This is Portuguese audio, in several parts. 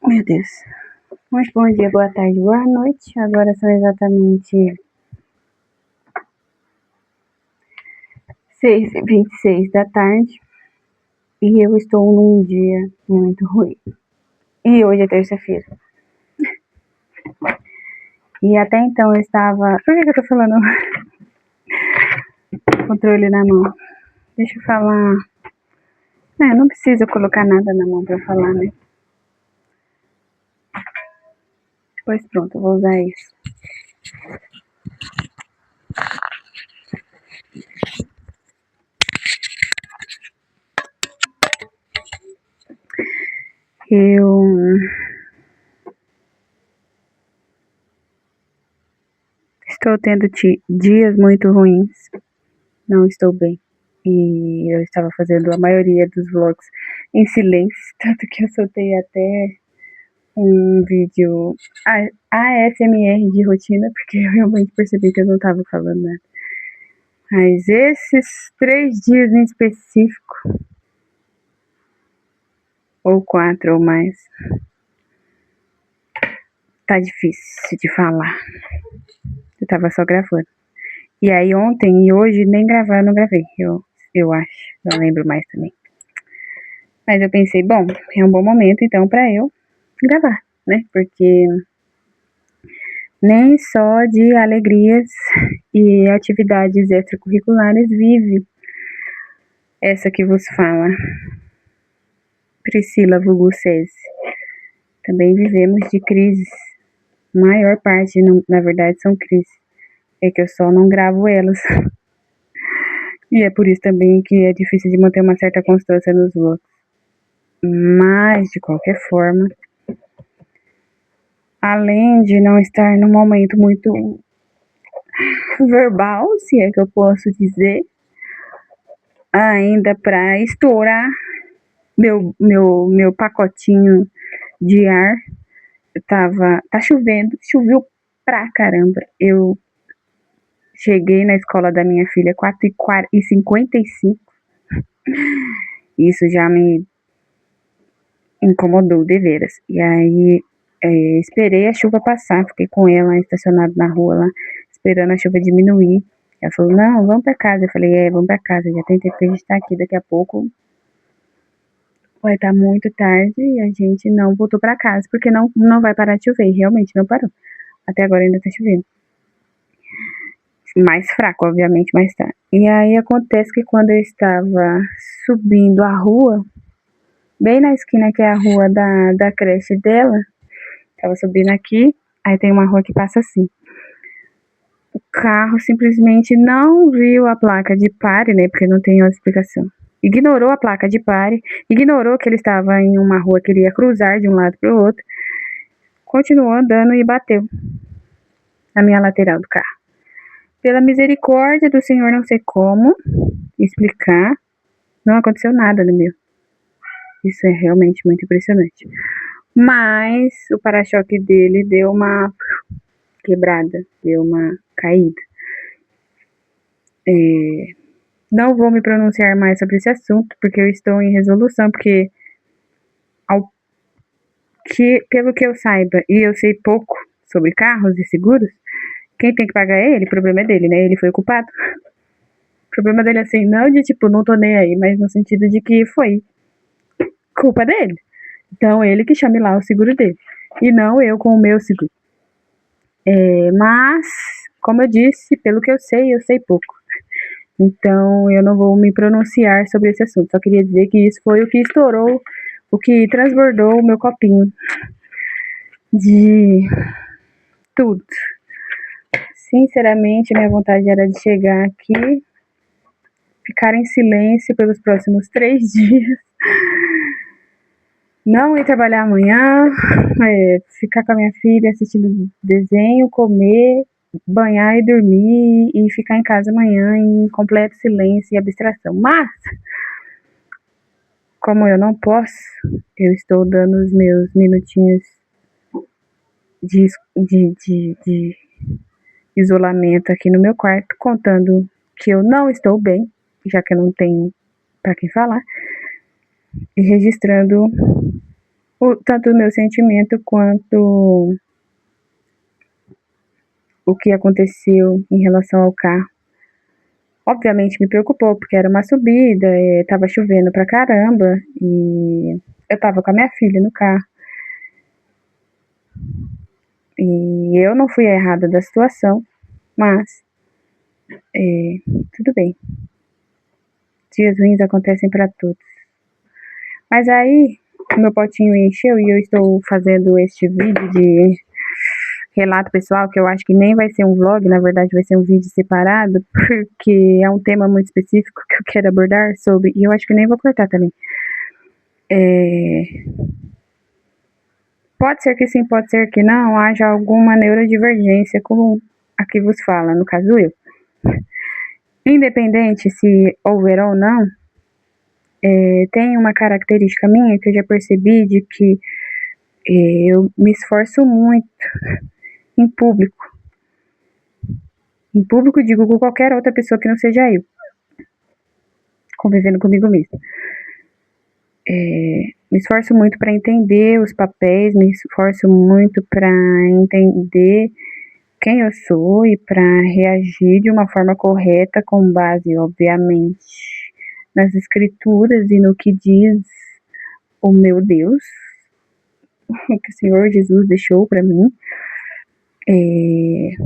Meu Deus. Muito bom dia, boa tarde, boa noite. Agora são exatamente 6h26 da tarde e eu estou num dia muito ruim. E hoje é terça-feira. E até então eu estava... Por que eu tô falando controle na mão? Deixa eu falar... não precisa colocar nada na mão pra falar, né? Pois pronto, eu vou usar isso. Eu estou tendo dias muito ruins. Não estou bem. E eu estava fazendo a maioria dos vlogs em silêncio, tanto que eu soltei até um vídeo ASMR de rotina, porque eu realmente percebi que eu não estava falando nada. Mas esses 3 dias em específico, ou 4 ou mais, tá difícil de falar. Eu tava só gravando. E aí ontem e hoje nem gravar eu não gravei, eu acho, não lembro mais também. Mas eu pensei, bom, é um bom momento então pra eu gravar, né? Porque nem só de alegrias e atividades extracurriculares vive essa que vos fala, Priscila vulgo Cese. Também vivemos de crises. A maior parte, na verdade, são crises. É que eu só não gravo elas. E é por isso também que é difícil de manter uma certa constância nos vlogs. Mas, de qualquer forma, além de não estar num momento muito verbal, se é que eu posso dizer, ainda para estourar meu pacotinho de ar, tá chovendo, choveu pra caramba. Eu cheguei na escola da minha filha 4h55. Isso já me incomodou deveras. E aí esperei a chuva passar, fiquei com ela estacionada na rua lá, esperando a chuva diminuir. Ela falou, não, vamos pra casa. Eu falei, vamos pra casa, já tem tempo que a gente tá aqui, daqui a pouco vai estar muito tarde e a gente não voltou pra casa, porque não vai parar de chover, realmente não parou. Até agora ainda tá chovendo. Mais fraco, obviamente, mas tá. E aí acontece que quando eu estava subindo a rua, bem na esquina que é a rua da creche dela, tava subindo aqui, aí tem uma rua que passa assim. O carro simplesmente não viu a placa de pare, né, porque não tem outra explicação. Ignorou a placa de pare, ignorou que ele estava em uma rua que ele ia cruzar de um lado para o outro, continuou andando e bateu na minha lateral do carro. Pela misericórdia do Senhor, não sei como explicar, não aconteceu nada no meu. Isso é realmente muito impressionante. Mas o para-choque dele deu uma quebrada, deu uma caída. Não vou me pronunciar mais sobre esse assunto, porque eu estou em resolução, porque pelo que eu saiba, e eu sei pouco sobre carros e seguros, quem tem que pagar é ele, o problema é dele, né? Ele foi o culpado. O problema dele é assim, não de tipo, não tô nem aí, mas no sentido de que foi culpa dele. Então ele que chame lá o seguro dele, e não eu com o meu seguro. Mas, como eu disse, pelo que eu sei pouco. Então eu não vou me pronunciar sobre esse assunto, só queria dizer que isso foi o que estourou, o que transbordou o meu copinho de tudo. Sinceramente, minha vontade era de chegar aqui, ficar em silêncio pelos próximos 3 dias, não ir trabalhar amanhã, ficar com a minha filha assistindo desenho, comer, banhar e dormir e ficar em casa amanhã em completo silêncio e abstração. Mas, como eu não posso, eu estou dando os meus minutinhos de isolamento aqui no meu quarto, contando que eu não estou bem, já que eu não tenho para quem falar, e registrando tanto o meu sentimento quanto o que aconteceu em relação ao carro. Obviamente me preocupou, porque era uma subida, tava chovendo pra caramba, e eu tava com a minha filha no carro. E eu não fui a errada da situação, mas tudo bem. Dias ruins acontecem pra todos. Mas aí, meu potinho encheu e eu estou fazendo este vídeo de relato pessoal, que eu acho que nem vai ser um vlog, na verdade vai ser um vídeo separado, porque é um tema muito específico que eu quero abordar sobre, e eu acho que nem vou cortar também. Pode ser que sim, pode ser que não, haja alguma neurodivergência com a que vos fala, no caso eu. Independente se houver ou não, tem uma característica minha que eu já percebi de que eu me esforço muito em público. Em público, digo com qualquer outra pessoa que não seja eu, convivendo comigo mesmo. Me esforço muito para entender os papéis, me esforço muito para entender quem eu sou e para reagir de uma forma correta, com base, obviamente, nas escrituras e no que diz o meu Deus, que o Senhor Jesus deixou para mim. E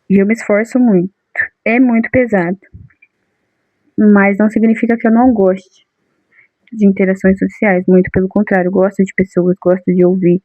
eu me esforço muito. É muito pesado, mas não significa que eu não goste de interações sociais, muito pelo contrário, gosto de pessoas, gosto de ouvir.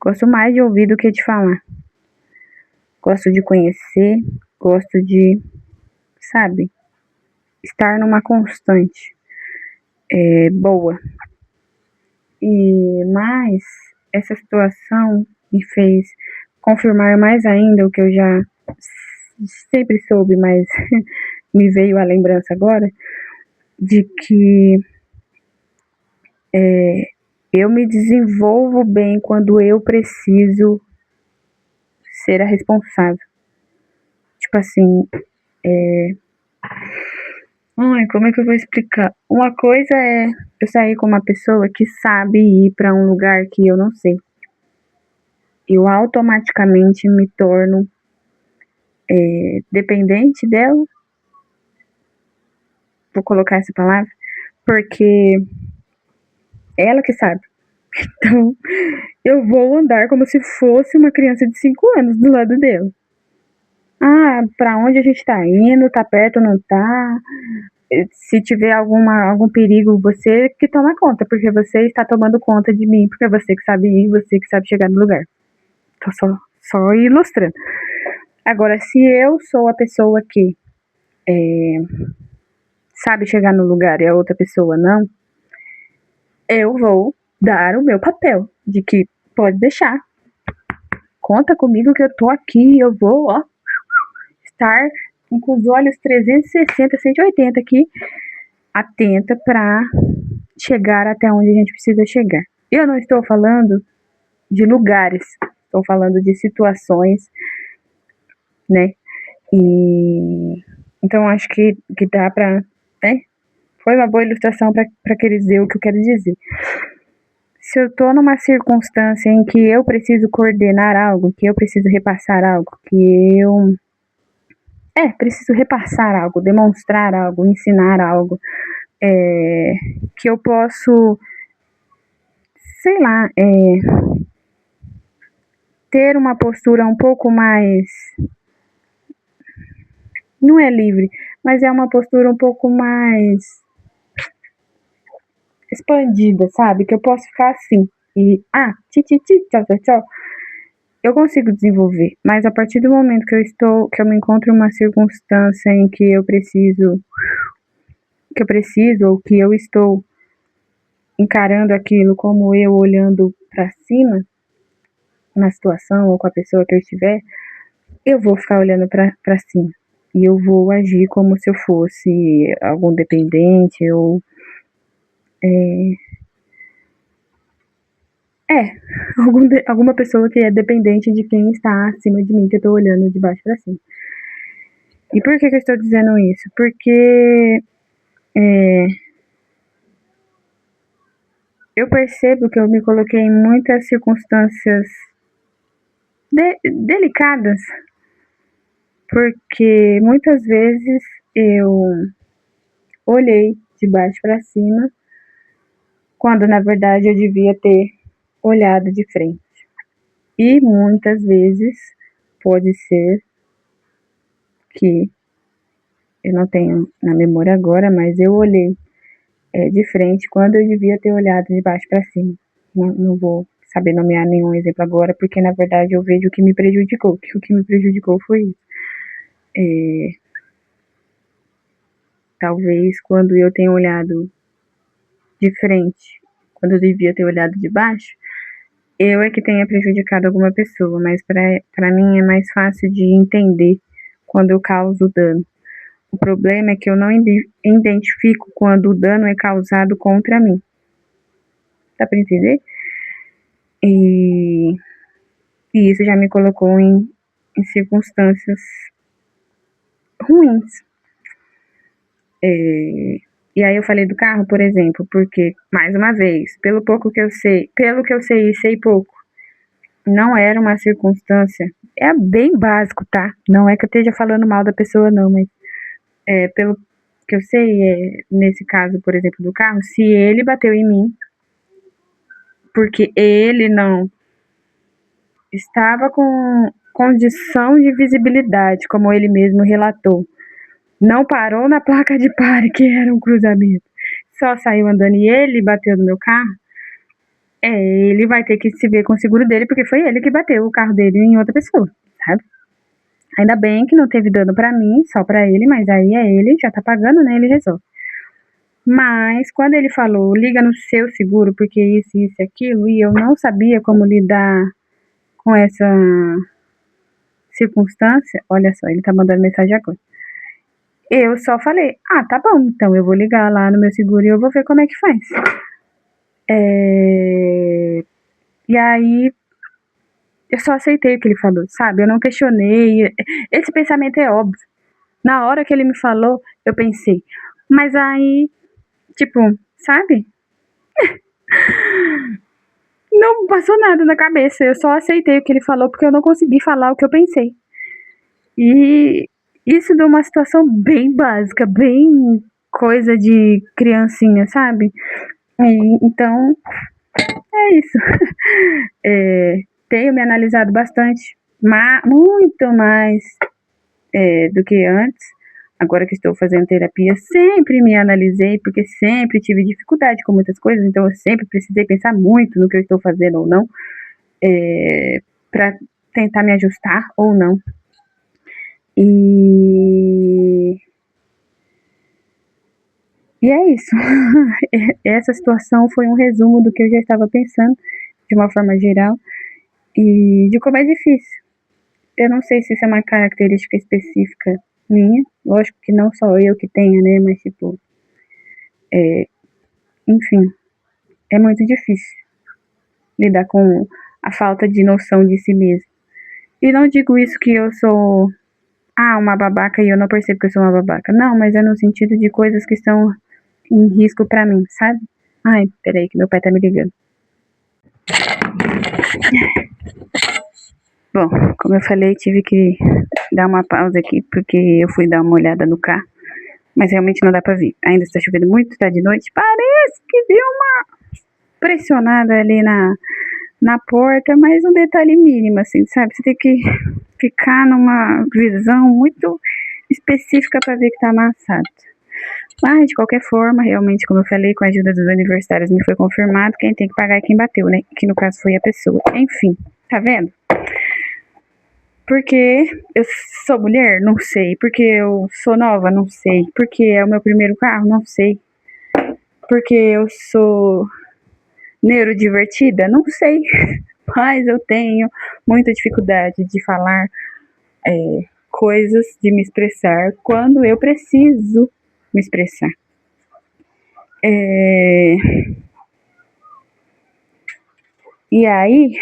Gosto mais de ouvir do que de falar. Gosto de conhecer, gosto de, sabe, estar numa constante boa. Mas essa situação me fez confirmar mais ainda o que eu já sempre soube, mas me veio a lembrança agora, de que eu me desenvolvo bem quando eu preciso ser a responsável. Tipo assim, como é que eu vou explicar? Uma coisa é eu sair com uma pessoa que sabe ir para um lugar que eu não sei. Eu automaticamente me torno dependente dela, vou colocar essa palavra, porque é ela que sabe. Então, eu vou andar como se fosse uma criança de 5 anos do lado dela. Ah, pra onde a gente tá indo? Tá perto ou não tá? Se tiver algum perigo, você que toma conta, porque você está tomando conta de mim, porque é você que sabe ir, você que sabe chegar no lugar. Tô só ilustrando. Agora, se eu sou a pessoa que sabe chegar no lugar e a outra pessoa não, eu vou dar o meu papel de que pode deixar. Conta comigo que eu tô aqui, eu vou, estar com os olhos 360, 180 aqui, atenta para chegar até onde a gente precisa chegar. Eu não estou falando de lugares, estou falando de situações, né? E então acho que dá para, né? Foi uma boa ilustração para querer dizer o que eu quero dizer. Se eu estou numa circunstância em que eu preciso coordenar algo, que eu preciso repassar algo, que eu preciso repassar algo, demonstrar algo, ensinar algo, que eu posso, sei lá, ter uma postura um pouco mais, não é livre, mas é uma postura um pouco mais expandida, sabe? Que eu posso ficar assim e tchau, tchau, tchau. Eu consigo desenvolver, mas a partir do momento que eu me encontro em uma circunstância em que eu preciso ou que eu estou encarando aquilo como eu olhando para cima na situação ou com a pessoa que eu estiver, eu vou ficar olhando para cima e eu vou agir como se eu fosse algum dependente ou alguma pessoa que é dependente de quem está acima de mim, que eu estou olhando de baixo para cima. E por que eu estou dizendo isso? Porque Eu percebo que eu me coloquei em muitas circunstâncias delicadas, porque muitas vezes eu olhei de baixo para cima, quando na verdade eu devia ter olhado de frente. E muitas vezes pode ser que eu não tenho na memória agora, mas eu olhei de frente quando eu devia ter olhado de baixo para cima. Não vou saber nomear nenhum exemplo agora, porque na verdade eu vejo o que me prejudicou. Que o que me prejudicou foi isso. Talvez quando eu tenho olhado de frente, quando eu devia ter olhado de baixo, eu é que tenha prejudicado alguma pessoa, mas para mim é mais fácil de entender quando eu causo dano. O problema é que eu não identifico quando o dano é causado contra mim. Dá para entender? E isso já me colocou em circunstâncias ruins. E aí eu falei do carro, por exemplo, porque, mais uma vez, pelo que eu sei e sei pouco, não era uma circunstância, é bem básico, tá? Não é que eu esteja falando mal da pessoa, não, mas pelo que eu sei, nesse caso, por exemplo, do carro, se ele bateu em mim, porque ele não estava com condição de visibilidade, como ele mesmo relatou, não parou na placa de pare, que era um cruzamento, só saiu andando e ele bateu no meu carro, ele vai ter que se ver com o seguro dele, porque foi ele que bateu o carro dele em outra pessoa, sabe? Ainda bem que não teve dano pra mim, só pra ele, mas aí ele, já tá pagando, né? Ele resolve. Mas quando ele falou, liga no seu seguro, porque isso, isso e aquilo, e eu não sabia como lidar com essa circunstância, olha só, ele tá mandando mensagem agora. Eu só falei, tá bom, então eu vou ligar lá no meu seguro e eu vou ver como é que faz. E aí eu só aceitei o que ele falou, sabe? Eu não questionei. Esse pensamento é óbvio. Na hora que ele me falou, eu pensei. Mas aí, tipo, sabe? Não passou nada na cabeça. Eu só aceitei o que ele falou porque eu não consegui falar o que eu pensei. E isso deu uma situação bem básica, bem coisa de criancinha, sabe? Então, é isso. Tenho me analisado bastante, muito mais do que antes. Agora que estou fazendo terapia, sempre me analisei, porque sempre tive dificuldade com muitas coisas, então eu sempre precisei pensar muito no que eu estou fazendo ou não, para tentar me ajustar ou não. E é isso. Essa situação foi um resumo do que eu já estava pensando, de uma forma geral, e de como é difícil. Eu não sei se isso é uma característica específica minha, lógico que não só eu que tenha, né, mas tipo, enfim, é muito difícil lidar com a falta de noção de si mesmo. E não digo isso que eu sou, uma babaca e eu não percebo que eu sou uma babaca. Não, mas é no sentido de coisas que estão em risco pra mim, sabe? Ai, peraí que meu pai tá me ligando. Bom, como eu falei, tive que dar uma pausa aqui porque eu fui dar uma olhada no carro, mas realmente não dá pra vir. Ainda está chovendo muito, tá de noite, parece que deu uma pressionada ali na porta, mas um detalhe mínimo, assim, sabe? Você tem que ficar numa visão muito específica para ver que tá amassado. Mas, de qualquer forma, realmente, como eu falei, com a ajuda dos universitários me foi confirmado, quem tem que pagar é quem bateu, né? Que no caso foi a pessoa. Enfim, tá vendo? Porque eu sou mulher? Não sei. Porque eu sou nova? Não sei. Porque é o meu primeiro carro? Não sei. Porque eu sou neurodivertida? Não sei. Mas eu tenho muita dificuldade de falar coisas, de me expressar quando eu preciso me expressar. E aí,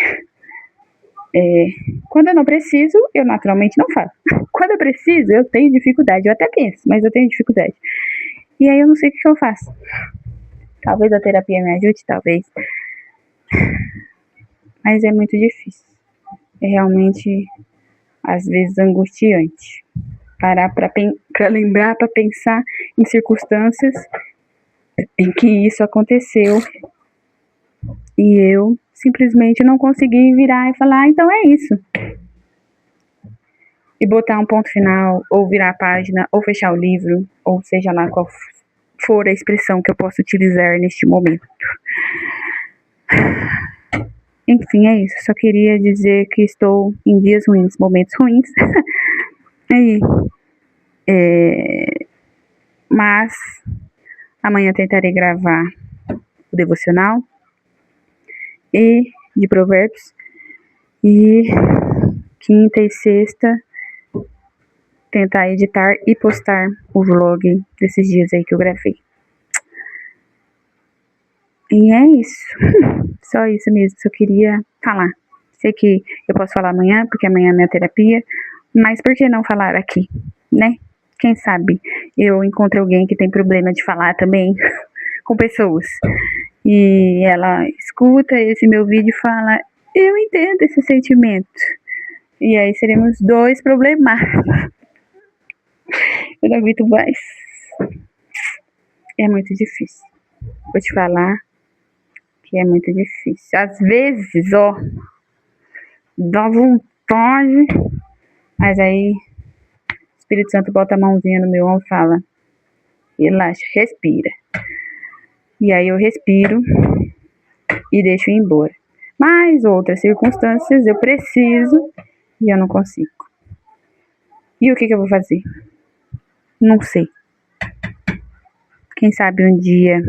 quando eu não preciso, eu naturalmente não faço. Quando eu preciso, eu tenho dificuldade. Eu até penso, mas eu tenho dificuldade. E aí eu não sei o que eu faço. Talvez a terapia me ajude, talvez. Mas é muito difícil. É realmente, às vezes, angustiante. Parar pra lembrar, pra pensar em circunstâncias em que isso aconteceu e eu simplesmente não consegui virar e falar, então é isso. E botar um ponto final, ou virar a página, ou fechar o livro, ou seja lá qual for a expressão que eu possa utilizar neste momento. Enfim, é isso. Só queria dizer que estou em dias ruins, momentos ruins. Mas amanhã tentarei gravar o devocional e de provérbios. E quinta e sexta tentar editar e postar o vlog desses dias aí que eu gravei. E é isso. Só isso mesmo. Só queria falar. Sei que eu posso falar amanhã, porque amanhã é minha terapia. Mas por que não falar aqui, né? Quem sabe eu encontro alguém que tem problema de falar também com pessoas. E ela escuta esse meu vídeo e fala, eu entendo esse sentimento. E aí seremos dois problemáticos. Eu não aguento mais. É muito difícil. Vou te falar que é muito difícil. Às vezes, ó, dá vontade, mas aí o Espírito Santo bota a mãozinha no meu ombro e fala, relaxa, respira. E aí eu respiro e deixo ir embora. Mas outras circunstâncias eu preciso e eu não consigo. E o que eu vou fazer? Não sei. Quem sabe um dia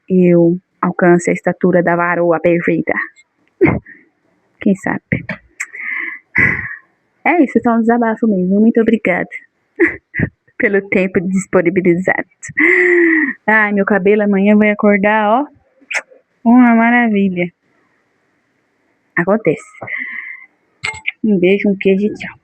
eu alcance a estatura da varoa perfeita. Quem sabe? É isso, só um desabafo mesmo. Muito obrigada pelo tempo disponibilizado. Ai, meu cabelo amanhã vai acordar, ó, uma maravilha. Acontece. Um beijo, um queijo e tchau.